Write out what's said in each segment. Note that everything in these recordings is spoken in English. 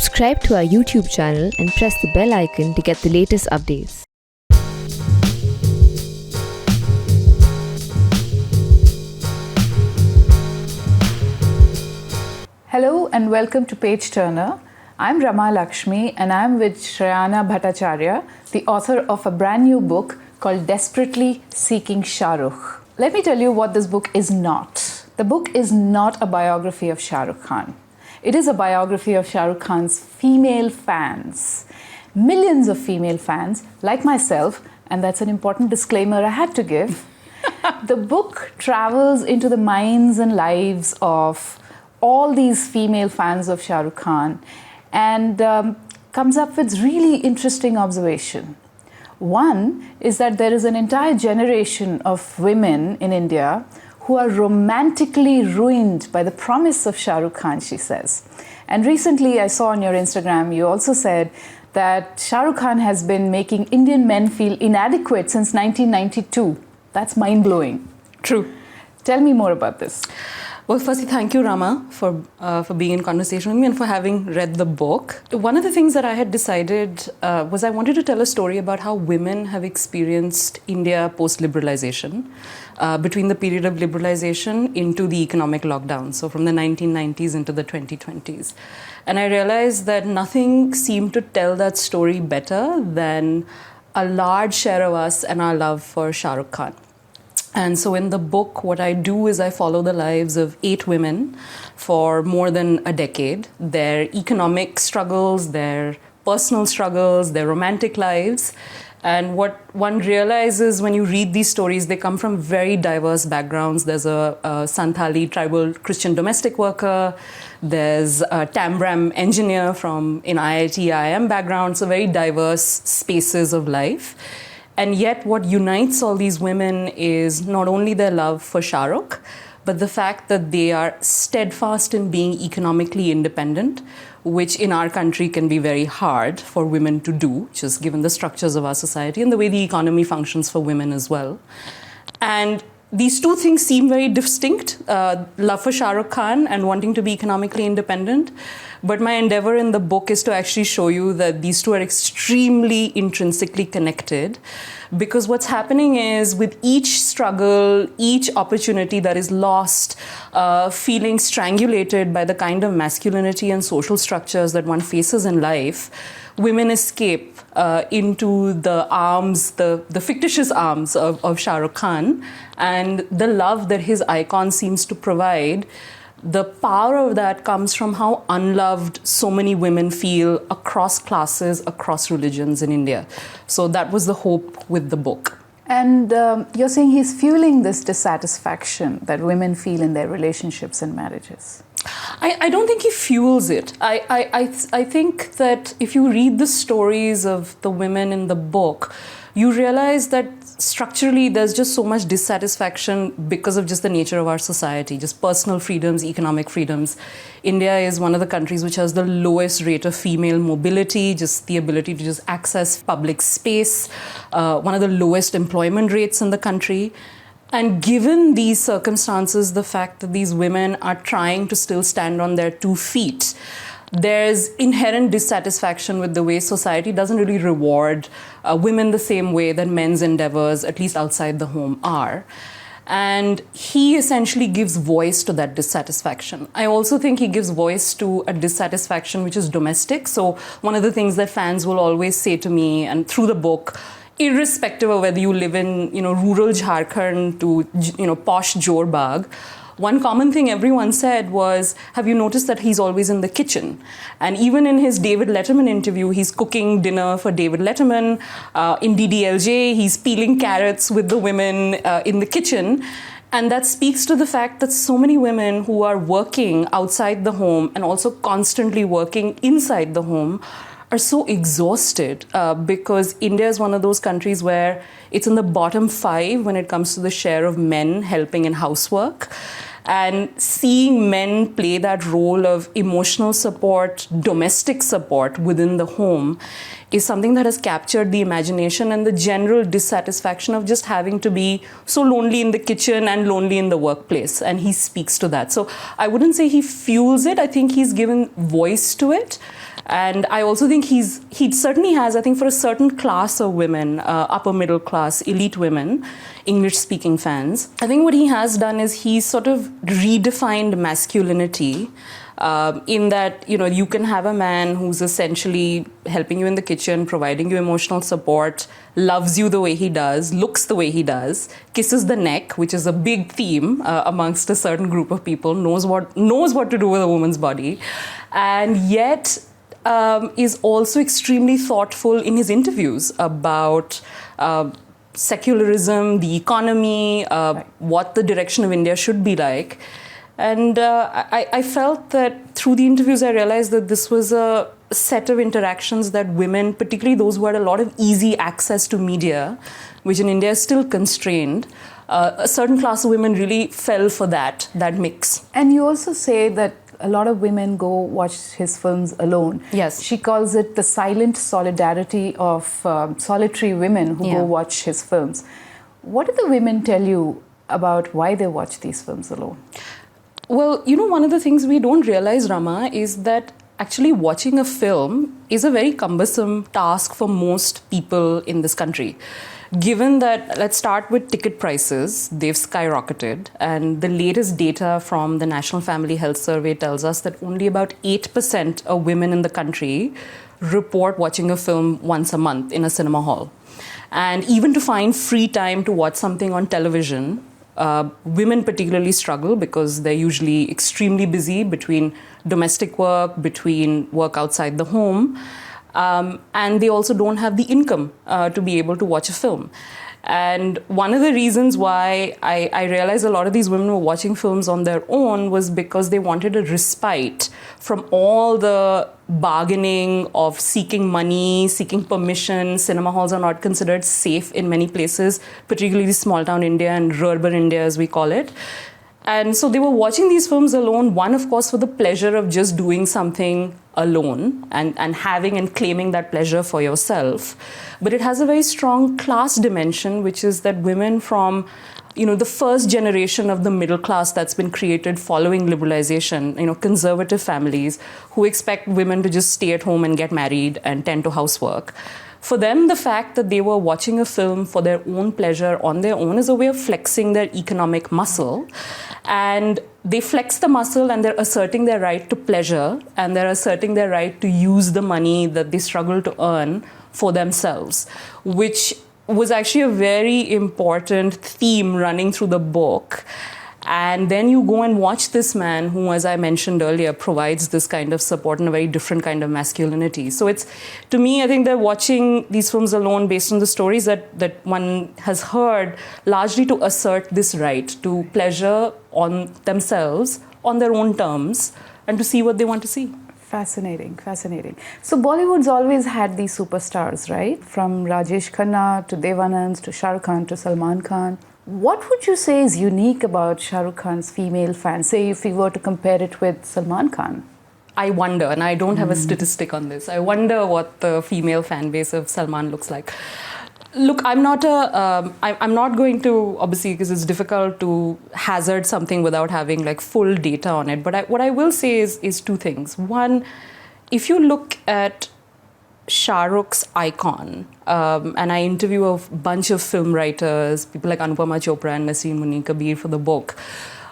Subscribe to our YouTube channel and press the bell icon to get the latest updates. Hello and welcome to Page Turner. I'm Rama Lakshmi and I'm with Shrayana Bhattacharya, the author of a brand new book called Desperately Seeking Shah Rukh. Let me tell you what this book is not. The book is not a biography of Shah Rukh Khan. It is a biography of Shah Rukh Khan's female fans. Millions of female fans, like myself, and that's an important disclaimer I had to give. The book travels into the minds and lives of all these female fans of Shah Rukh Khan and comes up with really interesting observation. One is that there is an entire generation of women in India who are romantically ruined by the promise of Shah Rukh Khan, she says. And recently I saw on your Instagram, you also said that Shah Rukh Khan has been making Indian men feel inadequate since 1992. That's mind-blowing. True. Tell me more about this. Well, firstly, thank you, Rama, for being in conversation with me and for having read the book. One of the things that I had decided was I wanted to tell a story about how women have experienced India post-liberalization, between the period of liberalization into the economic lockdown, so from the 1990s into the 2020s. And I realized that nothing seemed to tell that story better than a large share of us and our love for Shah Rukh Khan. And so in the book, what I do is I follow the lives of 8 women for more than a decade, their economic struggles, their personal struggles, their romantic lives. And what one realizes when you read these stories, they come from very diverse backgrounds. There's a Santali tribal Christian domestic worker. There's a Tambram engineer from an IIT IIM background. So very diverse spaces of life. And yet what unites all these women is not only their love for Shah Rukh, but the fact that they are steadfast in being economically independent, which in our country can be very hard for women to do, just given the structures of our society and the way the economy functions for women as well. And these two things seem very distinct, love for Shah Rukh Khan and wanting to be economically independent. But my endeavor in the book is to actually show you that these two are extremely intrinsically connected, because what's happening is with each struggle, each opportunity that is lost, feeling strangulated by the kind of masculinity and social structures that one faces in life, women escape into the arms, the fictitious arms of Shah Rukh Khan, and the love that his icon seems to provide. The power of that comes from how unloved so many women feel across classes, across religions in India. So that was the hope with the book. And you're saying he's fueling this dissatisfaction that women feel in their relationships and marriages. I don't think he fuels it. I think that if you read the stories of the women in the book, you realize that structurally there's just so much dissatisfaction because of just the nature of our society, just personal freedoms, economic freedoms. India is one of the countries which has the lowest rate of female mobility, just the ability to just access public space, one of the lowest employment rates in the country. And given these circumstances, the fact that these women are trying to still stand on their 2 feet, there's inherent dissatisfaction with the way society doesn't really reward women the same way that men's endeavors, at least outside the home, are. And he essentially gives voice to that dissatisfaction. I also think he gives voice to a dissatisfaction which is domestic. So one of the things that fans will always say to me, and through the book, irrespective of whether you live in rural Jharkhand to posh Jorbagh, one common thing everyone said was, have you noticed that he's always in the kitchen? And even in his David Letterman interview, he's cooking dinner for David Letterman. In DDLJ, he's peeling carrots with the women in the kitchen. And that speaks to the fact that so many women who are working outside the home and also constantly working inside the home are so exhausted because India is one of those countries where it's in the bottom 5 when it comes to the share of men helping in housework. And seeing men play that role of emotional support, domestic support within the home is something that has captured the imagination and the general dissatisfaction of just having to be so lonely in the kitchen and lonely in the workplace. And he speaks to that. So I wouldn't say he fuels it. I think he's given voice to it. And I also think he certainly has, I think, for a certain class of women, upper middle class, elite women, English-speaking fans, I think what he has done is he's sort of redefined masculinity in that, you can have a man who's essentially helping you in the kitchen, providing you emotional support, loves you the way he does, looks the way he does, kisses the neck, which is a big theme amongst a certain group of people, knows what to do with a woman's body, and yet is also extremely thoughtful in his interviews about secularism, the economy, what the direction of India should be like. And I felt that through the interviews, I realized that this was a set of interactions that women, particularly those who had a lot of easy access to media, which in India is still constrained, a certain class of women really fell for that mix. And you also say that a lot of women go watch his films alone. Yes. She calls it the silent solidarity of solitary women who go watch his films. What do the women tell you about why they watch these films alone? Well, one of the things we don't realize, Rama, is that actually watching a film is a very cumbersome task for most people in this country. Given that, let's start with ticket prices, they've skyrocketed, and the latest data from the National Family Health Survey tells us that only about 8% of women in the country report watching a film once a month in a cinema hall. And even to find free time to watch something on television, women particularly struggle because they're usually extremely busy between domestic work, between work outside the home. And they also don't have the income to be able to watch a film. And one of the reasons why I realized a lot of these women were watching films on their own was because they wanted a respite from all the bargaining of seeking money, seeking permission. Cinema halls are not considered safe in many places, particularly small town India and rural India as we call it. And so they were watching these films alone, one, of course, for the pleasure of just doing something alone and having and claiming that pleasure for yourself. But it has a very strong class dimension, which is that women from, the first generation of the middle class that's been created following liberalization, conservative families who expect women to just stay at home and get married and tend to housework. For them, the fact that they were watching a film for their own pleasure on their own is a way of flexing their economic muscle. And they flex the muscle and they're asserting their right to pleasure and they're asserting their right to use the money that they struggle to earn for themselves, which was actually a very important theme running through the book. And then you go and watch this man who, as I mentioned earlier, provides this kind of support and a very different kind of masculinity. So it's, to me, I think they're watching these films alone based on the stories that one has heard, largely to assert this right to pleasure on themselves, on their own terms, and to see what they want to see. Fascinating, fascinating. So Bollywood's always had these superstars, right? From Rajesh Khanna to Dev Anand to Shah Rukh Khan to Salman Khan. What would you say is unique about Shah Rukh Khan's female fans? Say if we were to compare it with Salman Khan. I wonder, and I don't have a statistic on this, I wonder what the female fan base of Salman looks like. Look, I'm not going to, obviously, because it's difficult to hazard something without having like full data on it. But what I will say is two things. One, if you look at Shah Rukh's icon, and I interview a bunch of film writers, people like Anupama Chopra and Nasreen Munir Kabir for the book.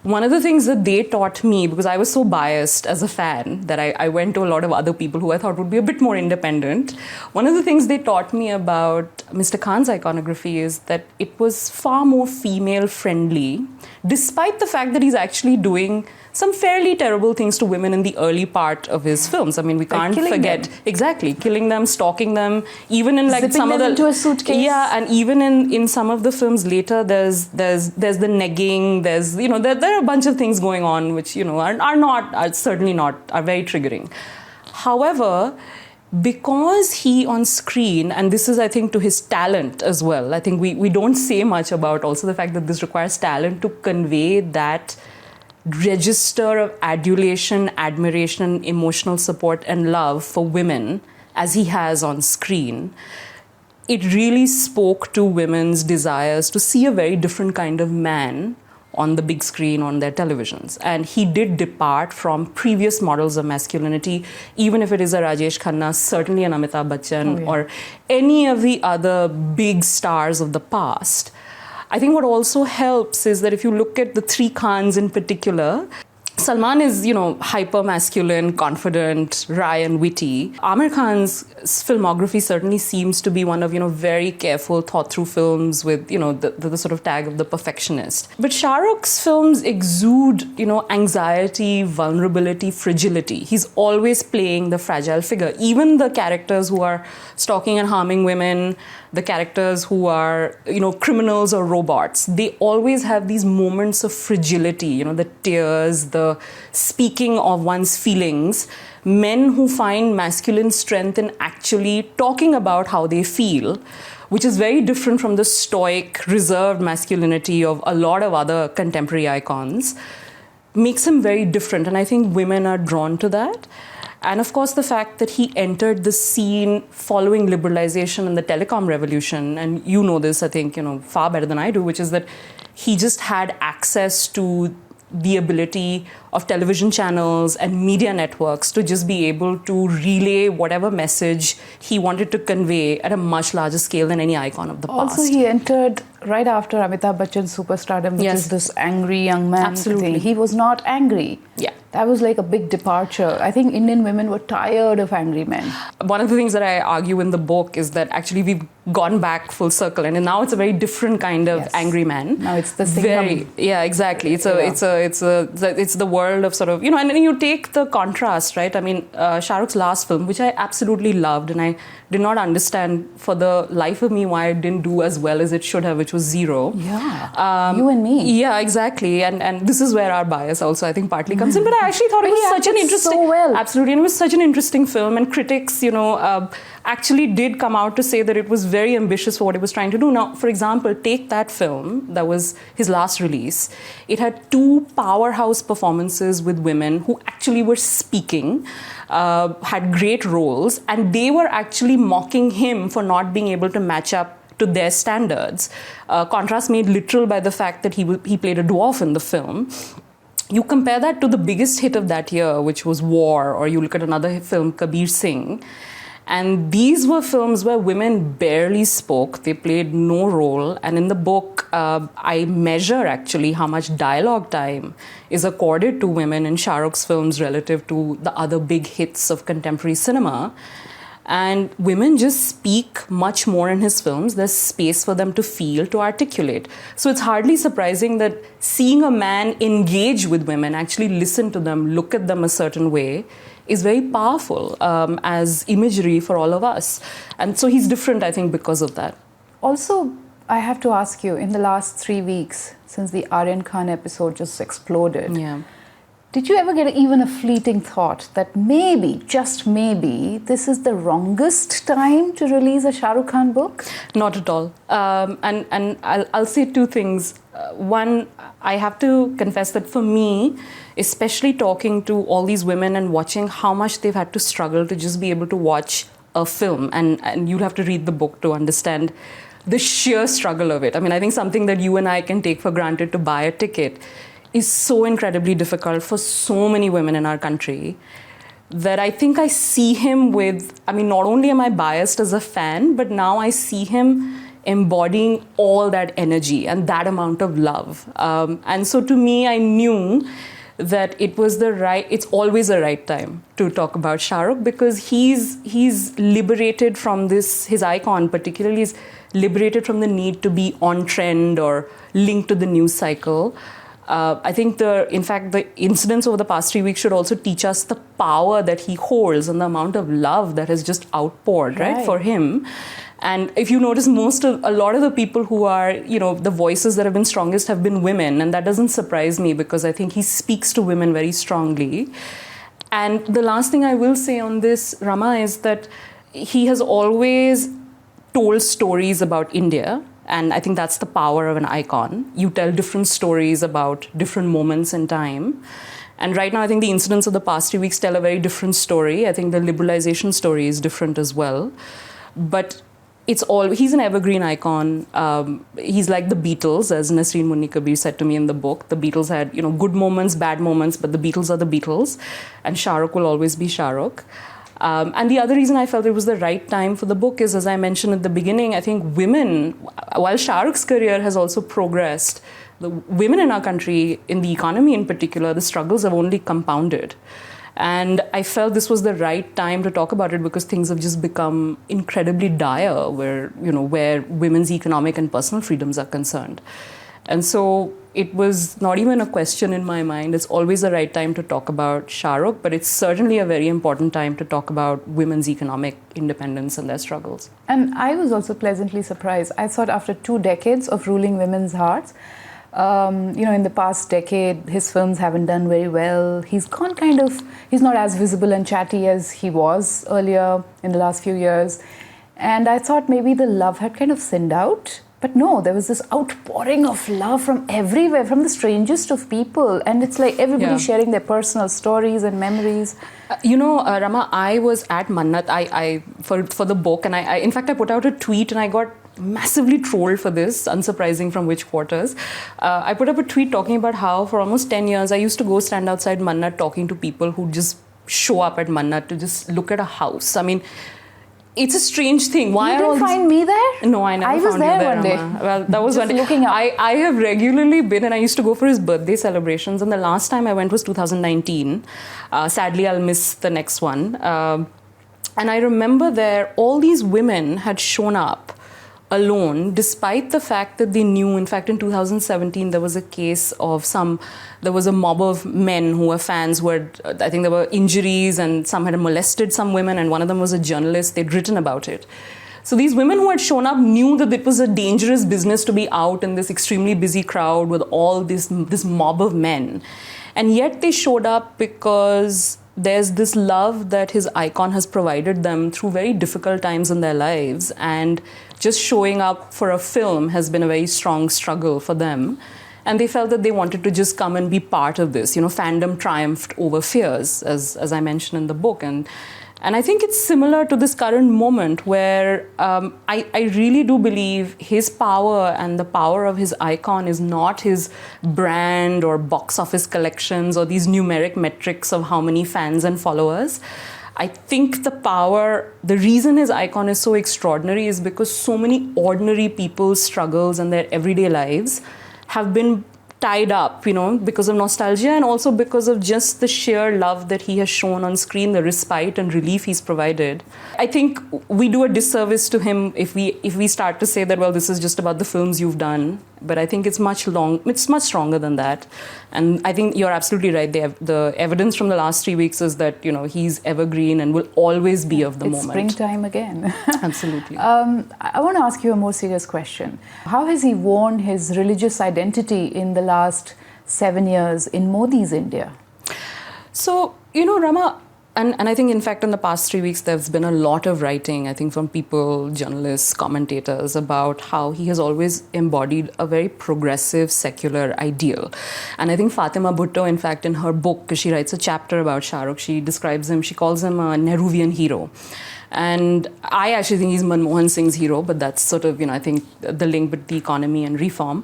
One of the things that they taught me, because I was so biased as a fan that I went to a lot of other people who I thought would be a bit more independent. One of the things they taught me about Mr. Khan's iconography is that it was far more female friendly, despite the fact that he's actually doing some fairly terrible things to women in the early part of his films. I mean, we can't forget them. Exactly, killing them, stalking them, even in like zipping some them of the into a suitcase. Yeah, and even in some of the films later, there's the negging. There's there are a bunch of things going on which are certainly not very triggering. However, because he on screen, and this is I think to his talent as well. I think we don't say much about also the fact that this requires talent to convey that register of adulation, admiration, emotional support, and love for women as he has on screen, it really spoke to women's desires to see a very different kind of man on the big screen on their televisions. And he did depart from previous models of masculinity, even if it is a Rajesh Khanna, certainly an Amitabh Bachchan, or any of the other big stars of the past. I think what also helps is that if you look at the three Khans in particular, Salman is, hyper masculine, confident, wry and witty. Amir Khan's filmography certainly seems to be one of, very careful, thought through films with, the sort of tag of the perfectionist. But Shah Rukh's films exude, anxiety, vulnerability, fragility. He's always playing the fragile figure. Even the characters who are stalking and harming women, the characters who are, criminals or robots, they always have these moments of fragility, the tears, the speaking of one's feelings. Men who find masculine strength in actually talking about how they feel, which is very different from the stoic, reserved masculinity of a lot of other contemporary icons, makes him very different. And I think women are drawn to that. And of course, the fact that he entered the scene following liberalization and the telecom revolution, and you know this, I think, far better than I do, which is that he just had access to the ability of television channels and media networks to just be able to relay whatever message he wanted to convey at a much larger scale than any icon of the past. Also, he entered right after Amitabh Bachchan's superstardom, which is this angry young man. Absolutely. Thing. He was not angry. Yeah. That was like a big departure. I think Indian women were tired of angry men. One of the things that I argue in the book is that actually we've gone back full circle, and now it's a very different kind of angry man. Now it's the Singham. Yeah, exactly. It's the world of sort of, and then you take the contrast, right? I mean, Shah Rukh's last film, which I absolutely loved, and I did not understand for the life of me why it didn't do as well as it should have, which was Zero. Yeah, you and me. Yeah, exactly. And this is where our bias also, I think, partly comes in. But I actually thought it was such an interesting... so well. Absolutely. And it was such an interesting film. And critics, actually did come out to say that it was very ambitious for what it was trying to do. Now, for example, take that film, that was his last release. It had two powerhouse performances with women who actually were speaking, had great roles, and they were actually mocking him for not being able to match up to their standards. Contrast made literal by the fact that he played a dwarf in the film. You compare that to the biggest hit of that year, which was War, or you look at another film, Kabir Singh, and these were films where women barely spoke. They played no role. And in the book, I measure actually how much dialogue time is accorded to women in Shah Rukh's films relative to the other big hits of contemporary cinema. And women just speak much more in his films. There's space for them to feel, to articulate. So it's hardly surprising that seeing a man engage with women, actually listen to them, look at them a certain way, is very powerful as imagery for all of us. And so he's different, I think, because of that. Also, I have to ask you, in the last 3 weeks, since the Aryan Khan episode just exploded, did you ever get even a fleeting thought that maybe, just maybe, this is the wrongest time to release a Shah Rukh Khan book? Not at all. And I'll say two things. One, I have to confess that for me, especially talking to all these women and watching how much they've had to struggle to just be able to watch a film, and you'll have to read the book to understand the sheer struggle of it. I mean, I think something that you and I can take for granted, to buy a ticket, is so incredibly difficult for so many women in our country, that I think I see him with, I mean, not only am I biased as a fan, but now I see him embodying all that energy and that amount of love. And so to me, I knew that it's always the right time to talk about Shah Rukh, because he's liberated from this, his icon particularly is liberated from the need to be on trend or linked to the news cycle. I think in fact, the incidents over the past 3 weeks should also teach us the power that he holds and the amount of love that has just outpoured, right, for him. And if you notice, a lot of the people who are, the voices that have been strongest have been women. And that doesn't surprise me, because I think he speaks to women very strongly. And the last thing I will say on this, Rama, is that he has always told stories about India. And I think that's the power of an icon. You tell different stories about different moments in time. And right now, I think the incidents of the past 3 weeks tell a very different story. I think the liberalization story is different as well. But he's an evergreen icon. He's like the Beatles, as Nasreen Munni Kabir said to me in the book. The Beatles had, good moments, bad moments, but the Beatles are the Beatles. And Shah Rukh will always be Shah Rukh. And the other reason I felt it was the right time for the book is, as I mentioned at the beginning, I think women, while Shah Rukh's career has also progressed, the women in our country, in the economy in particular, the struggles have only compounded. And I felt this was the right time to talk about it because things have just become incredibly dire where women's economic and personal freedoms are concerned. And so it was not even a question in my mind. It's always the right time to talk about Shah Rukh, but it's certainly a very important time to talk about women's economic independence and their struggles. And I was also pleasantly surprised. I thought after 2 decades of ruling women's hearts, in the past decade, his films haven't done very well. He's not as visible and chatty as he was earlier in the last few years. And I thought maybe the love had kind of thinned out. But no, there was this outpouring of love from everywhere, from the strangest of people. And it's like everybody sharing their personal stories and memories. Rama, I was at Mannat for the book. And I in fact, I put out a tweet and I got massively trolled for this, unsurprising from which quarters. I put up a tweet talking about how for almost 10 years, I used to go stand outside Mannat talking to people who just show up at Mannat to just look at a house. I mean, it's a strange thing. Why you didn't find me there? No, I never found you there. I was there one day. Well, that was one day. Looking up. I have regularly been, and I used to go for his birthday celebrations. And the last time I went was 2019. Sadly, I'll miss the next one. And I remember there, all these women had shown up alone, despite the fact that they knew. In fact, in 2017, there was a case of there was a mob of men who were fans who had, I think there were injuries and some had molested some women, and one of them was a journalist. They'd written about it. So these women who had shown up knew that it was a dangerous business to be out in this extremely busy crowd with all this mob of men. And yet they showed up because there's this love that his icon has provided them through very difficult times in their lives. And just showing up for a film has been a very strong struggle for them. And they felt that they wanted to just come and be part of this. Fandom triumphed over fears, as I mentioned in the book. And I think it's similar to this current moment where I really do believe his power and the power of his icon is not his brand or box office collections or these numeric metrics of how many fans and followers. I think the reason his icon is so extraordinary is because so many ordinary people's struggles and their everyday lives have been tied up, because of nostalgia and also because of just the sheer love that he has shown on screen, the respite and relief he's provided. I think we do a disservice to him if we start to say that, well, this is just about the films you've done. But I think it's much stronger than that. And I think you're absolutely right. The evidence from the last 3 weeks is that, he's evergreen and will always be of the moment. It's springtime again. Absolutely. I want to ask you a more serious question. How has he worn his religious identity in the last 7 years in Modi's India? So, Rama, and I think, in fact, in the past 3 weeks, there's been a lot of writing, I think, from people, journalists, commentators, about how he has always embodied a very progressive, secular ideal. And I think Fatima Bhutto, in fact, in her book, because she writes a chapter about Shah Rukh, she calls him a Nehruvian hero. And I actually think he's Manmohan Singh's hero, but that's sort of, I think, the link with the economy and reform.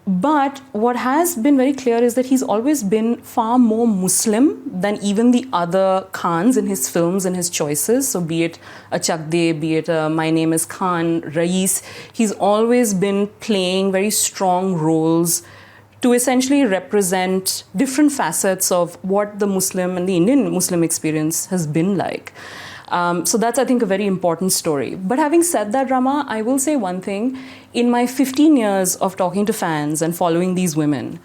But what has been very clear is that he's always been far more Muslim than even the other Khans in his films and his choices. So be it a Chak De, be it a My Name is Khan, Rais, he's always been playing very strong roles to essentially represent different facets of what the Muslim and the Indian Muslim experience has been like. So that's, I think, a very important story. But having said that, Rama, I will say one thing. In my 15 years of talking to fans and following these women,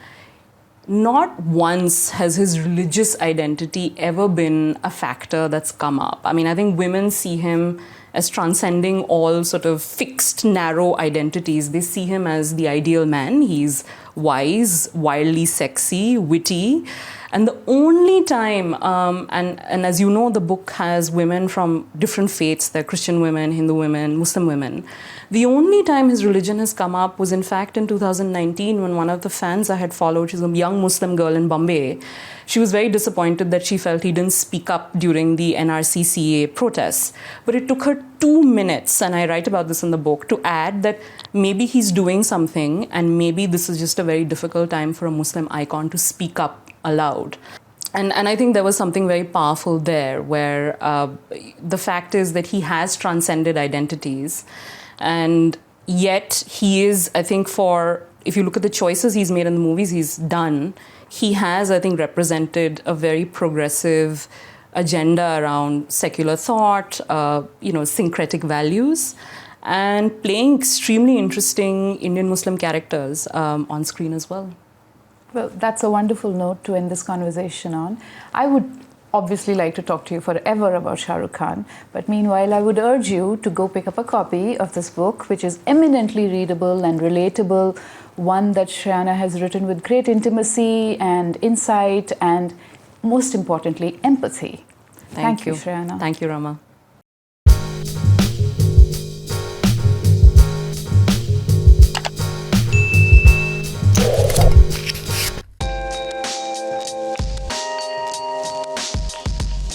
not once has his religious identity ever been a factor that's come up. I mean, I think women see him as transcending all sort of fixed, narrow identities. They see him as the ideal man. He's wise, wildly sexy, witty. And the only time, and as you know, the book has women from different faiths. They're Christian women, Hindu women, Muslim women. The only time his religion has come up was in fact in 2019 when one of the fans I had followed, she's a young Muslim girl in Bombay, she was very disappointed that she felt he didn't speak up during the NRCCA protests. But it took her 2 minutes, and I write about this in the book, to add that maybe he's doing something and maybe this is just a very difficult time for a Muslim icon to speak up aloud. And I think there was something very powerful there where the fact is that he has transcended identities, and yet he is, I think, if you look at the choices he's made in the movies he's done, he has, I think, represented a very progressive agenda around secular thought, syncretic values, and playing extremely interesting Indian Muslim characters on screen as well. Well, that's a wonderful note to end this conversation on. I would obviously like to talk to you forever about Shah Rukh Khan, but meanwhile I would urge you to go pick up a copy of this book, which is eminently readable and relatable, one that Shrayana has written with great intimacy and insight and, most importantly, empathy. Thank you, Shrayana. Thank you, Rama.